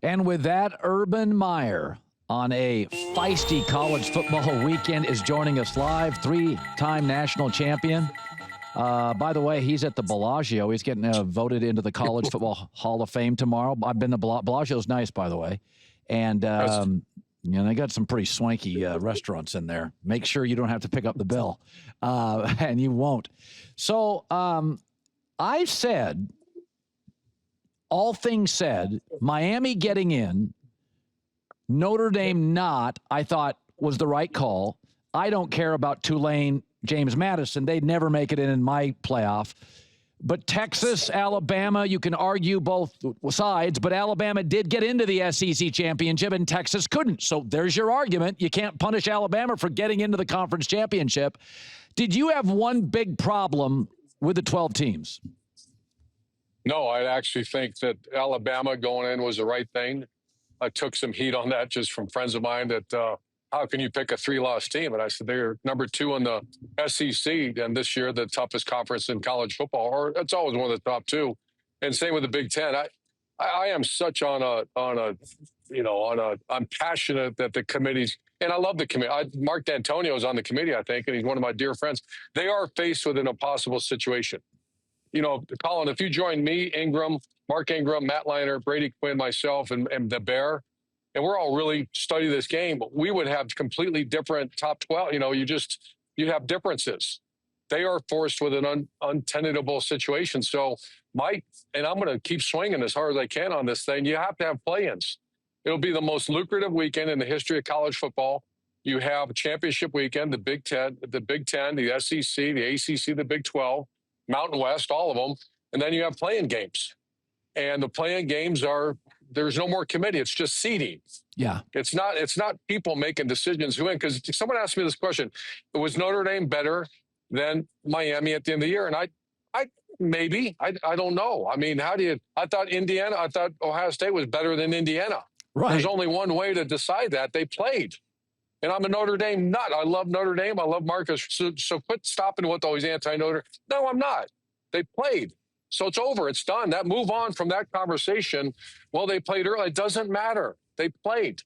And with that, Urban Meyer on a feisty college football weekend is joining us live, three-time national champion. By the way, he's at the Bellagio. He's getting voted into the College Football Hall of Fame tomorrow. I've been to Bellagio's nice, by the way. And they got some pretty swanky restaurants in there. Make sure you don't have to pick up the bill, and you won't. So I said, all things said, Miami getting in, Notre Dame not, I thought was the right call. I don't care about Tulane, James Madison. They'd never make it in my playoff. But Texas, Alabama, you can argue both sides, but Alabama did get into the SEC championship and Texas couldn't. So there's your argument. You can't punish Alabama for getting into the conference championship. Did you have one big problem with the 12 teams? No, I actually think that Alabama going in was the right thing. I took some heat on that just from friends of mine that how can you pick a three-loss team? And I said, they're number 2 in the SEC, and this year the toughest conference in college football, or it's always one of the top 2. And same with the Big Ten. I am such I'm passionate that the committees, and I love the committee. Mark D'Antonio is on the committee, I think, and he's one of my dear friends. They are faced with an impossible situation. You know, Colin, if you join me, Ingram, Mark Ingram, Matt Liner, Brady Quinn, myself, and the Bear, and we're all really study this game, we would have completely different top 12. You know, you have differences. They are forced with an untenable situation. So and I'm going to keep swinging as hard as I can on this thing. You have to have play-ins. It'll be the most lucrative weekend in the history of college football. You have a championship weekend, the Big Ten, the SEC, the ACC, the Big 12, Mountain West, all of them. And then you have play-in games. And the play-in games there's no more committee. It's just seeding. Yeah. It's not people making decisions who win. Because someone asked me this question: was Notre Dame better than Miami at the end of the year? And I don't know. I mean, I thought Ohio State was better than Indiana. Right. There's only one way to decide that. They played. And I'm a Notre Dame nut. I love Notre Dame. I love Marcus. So quit stopping with always anti-Notre. No, I'm not. They played. So it's over. It's done. Move on from that conversation. Well, they played early. It doesn't matter. They played.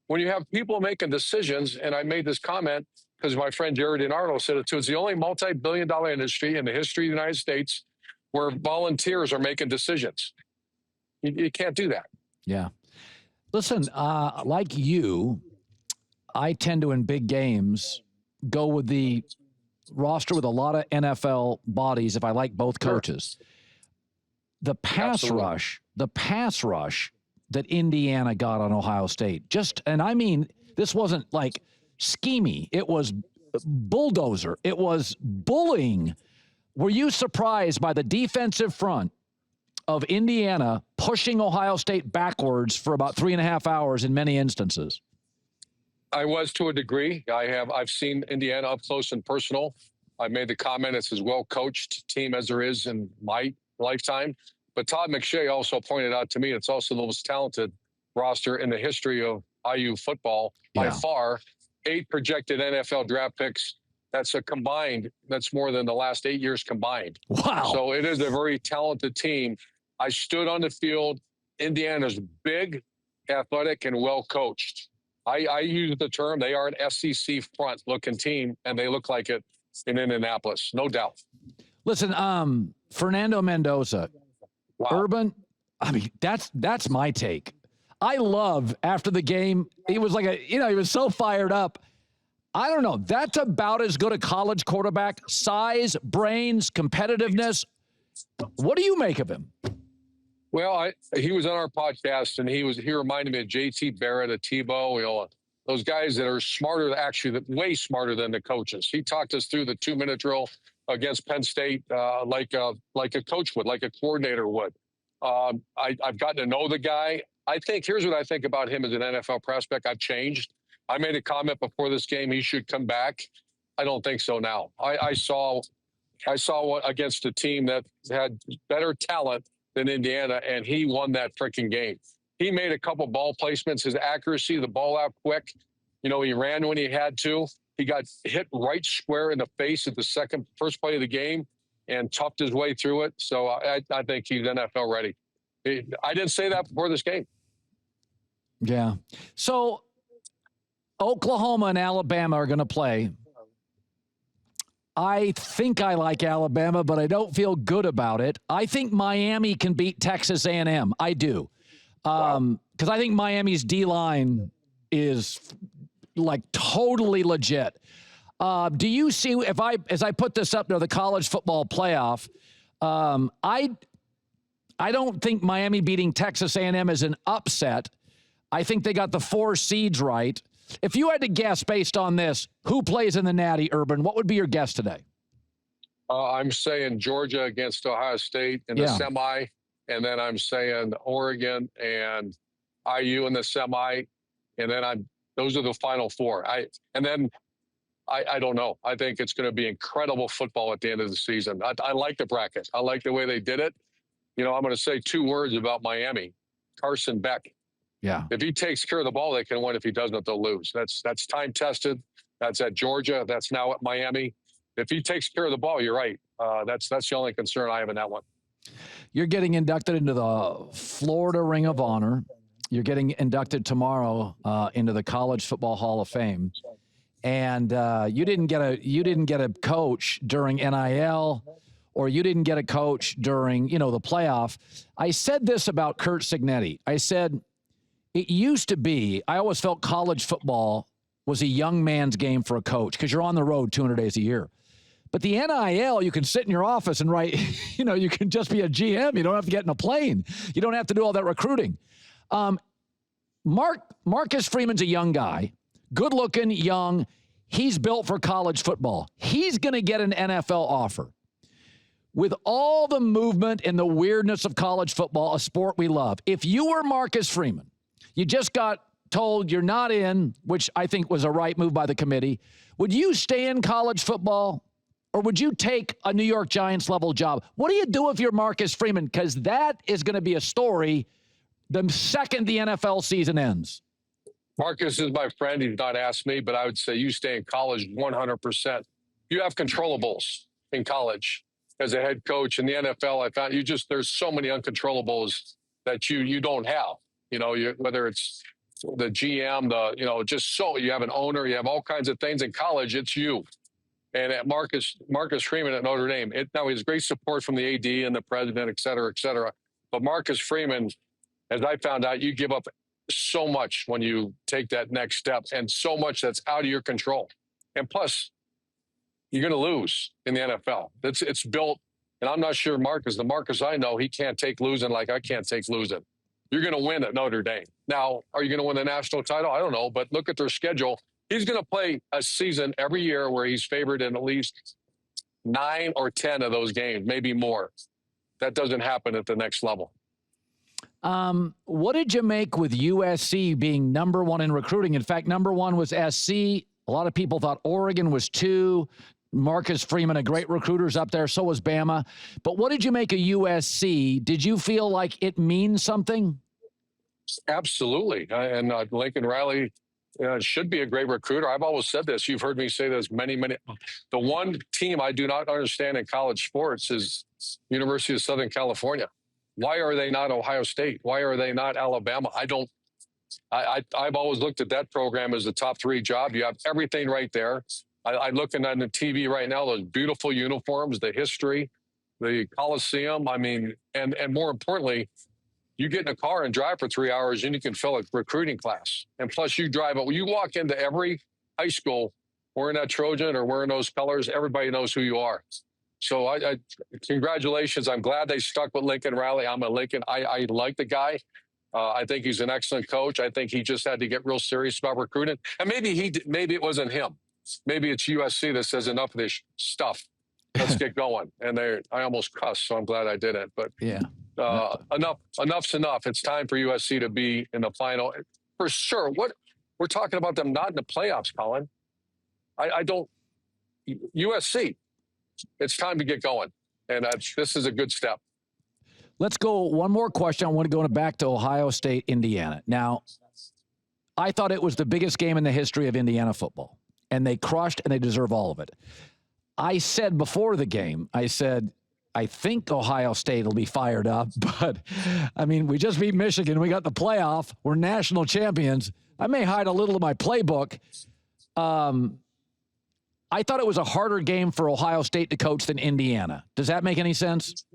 When you have people making decisions, and I made this comment because my friend Jared DiNardo said it too, it's the only multi-billion-dollar industry in the history of the United States where volunteers are making decisions. You can't do that. Yeah. Listen, like you, I tend to, in big games, go with the roster with a lot of NFL bodies if I like both coaches. The pass rush that Indiana got on Ohio State, and I mean, this wasn't like schemey. It was bulldozer. It was bullying. Were you surprised by the defensive front of Indiana pushing Ohio State backwards for about 3.5 hours in many instances? I was, to a degree. I've seen Indiana up close and personal. I made the comment it's as well-coached team as there is in my lifetime. But Todd McShay also pointed out to me it's also the most talented roster in the history of IU football by far. 8 projected NFL draft picks. That's more than the last 8 years combined. Wow. So it is a very talented team. I stood on the field. Indiana's big, athletic, and well-coached. I use the term, they are an SEC front-looking team, and they look like it in Indianapolis, no doubt. Listen, Fernando Mendoza, wow. Urban, I mean, that's my take. I love, after the game, he was like he was so fired up. I don't know. That's about as good a college quarterback. Size, brains, competitiveness. What do you make of him? Well, he was on our podcast, and he reminded me of JT Barrett, of Tebow, those guys that are smarter, actually, way smarter than the coaches. He talked us through the 2-minute drill against Penn State like a coach would, like a coordinator would. I've gotten to know the guy. Here's what I think about him as an NFL prospect. I've changed. I made a comment before this game he should come back. I don't think so now. I saw against a team that had better talent than Indiana, and he won that freaking game. He made a couple ball placements. His accuracy, the ball out quick. He ran when he had to. He got hit right square in the face at the first play of the game and toughed his way through it. So I think he's NFL ready. I didn't say that before this game. Yeah. So Oklahoma and Alabama are going to play. I think I like Alabama, but I don't feel good about it. I think Miami can beat Texas A&M. I do. Because I think Miami's D-line is like totally legit. Do you see, as I put this up to the college football playoff, I don't think Miami beating Texas A&M is an upset. I think they got the 4 seeds right. If you had to guess based on this, who plays in the Natty, Urban, what would be your guess today? I'm saying Georgia against Ohio State in the semi, and then I'm saying Oregon and IU in the semi, and then those are the final 4. I don't know. I think it's going to be incredible football at the end of the season. I like the bracket. I like the way they did it. You know, I'm going to say 2 words about Miami. Carson Beck. Yeah. If he takes care of the ball, they can win. If he doesn't, they'll lose. That's time tested. That's at Georgia. That's now at Miami. If he takes care of the ball, you're right. That's the only concern I have in that one. You're getting inducted into the Florida Ring of Honor. You're getting inducted tomorrow into the College Football Hall of Fame. And you didn't get a coach during NIL, or you didn't get a coach during, the playoff. I said this about Curt Cignetti. I said, it used to be, I always felt college football was a young man's game for a coach because you're on the road 200 days a year. But the NIL, you can sit in your office and write, you can just be a GM. You don't have to get in a plane. You don't have to do all that recruiting. Marcus Freeman's a young guy, good looking, young. He's built for college football. He's going to get an NFL offer. With all the movement and the weirdness of college football, a sport we love, if you were Marcus Freeman, you just got told you're not in, which I think was a right move by the committee, would you stay in college football, or would you take a New York Giants level job? What do you do if you're Marcus Freeman? Because that is going to be a story the second the NFL season ends. Marcus is my friend. He's not asked me, but I would say you stay in college 100%. You have controllables in college as a head coach. In the NFL, I found there's so many uncontrollables that you don't have. Whether it's the GM, you have an owner, you have all kinds of things. In college, it's you. And at Marcus Freeman at Notre Dame, now he has great support from the AD and the president, et cetera, et cetera. But Marcus Freeman, as I found out, you give up so much when you take that next step, and so much that's out of your control. And plus, you're going to lose in the NFL. It's built, and I'm not sure the Marcus I know, he can't take losing like I can't take losing. You're going to win at Notre Dame. Now, are you going to win the national title? I don't know, but look at their schedule. He's going to play a season every year where he's favored in at least 9 or 10 of those games, maybe more. That doesn't happen at the next level. What did you make with USC being number 1 in recruiting? In fact, number 1 was SC. A lot of people thought Oregon was 2. Marcus Freeman, a great recruiter's up there. So was Bama. But what did you make of USC? Did you feel like it means something? Absolutely. And Lincoln Riley should be a great recruiter. I've always said this. You've heard me say this many. The one team I do not understand in college sports is University of Southern California. Why are they not Ohio State? Why are they not Alabama? I've always looked at that program as the top 3 job. You have everything right there. I'm looking on the TV right now, those beautiful uniforms, the history, the Coliseum. I mean, and more importantly, you get in a car and drive for 3 hours and you can fill a recruiting class. And plus you drive it. When you walk into every high school wearing that Trojan or wearing those colors, everybody knows who you are. So I congratulations. I'm glad they stuck with Lincoln Riley. I'm a Lincoln. I like the guy. I think he's an excellent coach. I think he just had to get real serious about recruiting. And maybe it wasn't him. Maybe it's USC that says enough of this stuff. Let's get going. And I almost cussed, so I'm glad I didn't. But yeah, enough's enough. It's time for USC to be in the final for sure. What we're talking about them not in the playoffs, Colin. I don't. USC. It's time to get going, and this is a good step. Let's go. One more question. I want to go back to Ohio State, Indiana. Now, I thought it was the biggest game in the history of Indiana football, and they crushed, and they deserve all of it. I said before the game, I I think Ohio State will be fired up. But, I mean, we just beat Michigan. We got the playoff. We're national champions. I may hide a little of my playbook. I thought it was a harder game for Ohio State to coach than Indiana. Does that make any sense?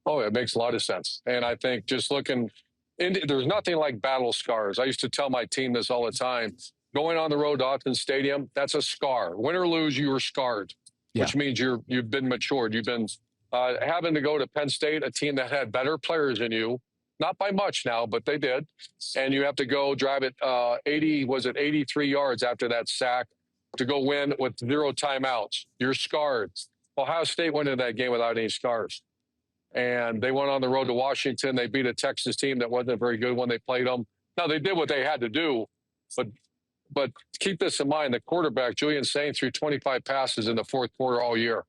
Oh, it makes a lot of sense. And I think just looking, there's nothing like battle scars. I used to tell my team this all the time. Going on the road to Otta Stadium, that's a scar. Win or lose, you were scarred, which means you've been matured. You've been having to go to Penn State, a team that had better players than you, not by much now, but they did. And you have to go drive it 83 yards after that sack to go win with 0 timeouts. You're scarred. Ohio State went into that game without any scars. And they went on the road to Washington. They beat a Texas team that wasn't very good when they played them. Now, they did what they had to do, but keep this in mind, the quarterback, Julian Saint, threw 25 passes in the fourth quarter all year.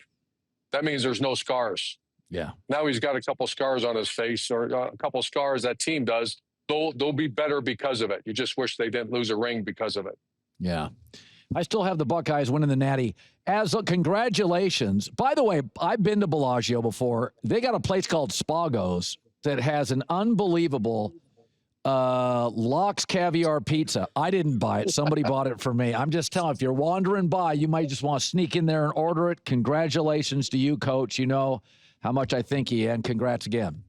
That means there's no scars. Yeah. Now he's got a couple scars on his face, or a couple scars that team does. They'll be better because of it. You just wish they didn't lose a ring because of it. Yeah. I still have the Buckeyes winning the Natty. Congratulations. By the way, I've been to Bellagio before. They got a place called Spago's that has an unbelievable lox caviar pizza. I didn't buy it. Somebody bought it for me. I'm just telling you, if you're wandering by, you might just want to sneak in there and order it. Congratulations to you, Coach. You know how much I think you, and congrats again.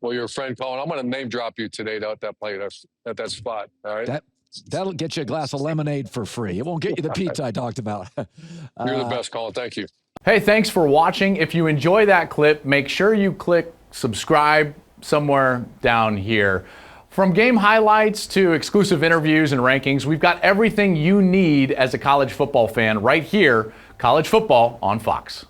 Well, your friend Colin, I'm going to name drop you today at that plate, at that spot. All right. That'll get you a glass of lemonade for free. It won't get you the pizza I talked about. You're the best, Colin. Thank you. Hey, thanks for watching. If you enjoy that clip, make sure you click subscribe somewhere down here. From game highlights to exclusive interviews and rankings, we've got everything you need as a college football fan right here. College football on Fox.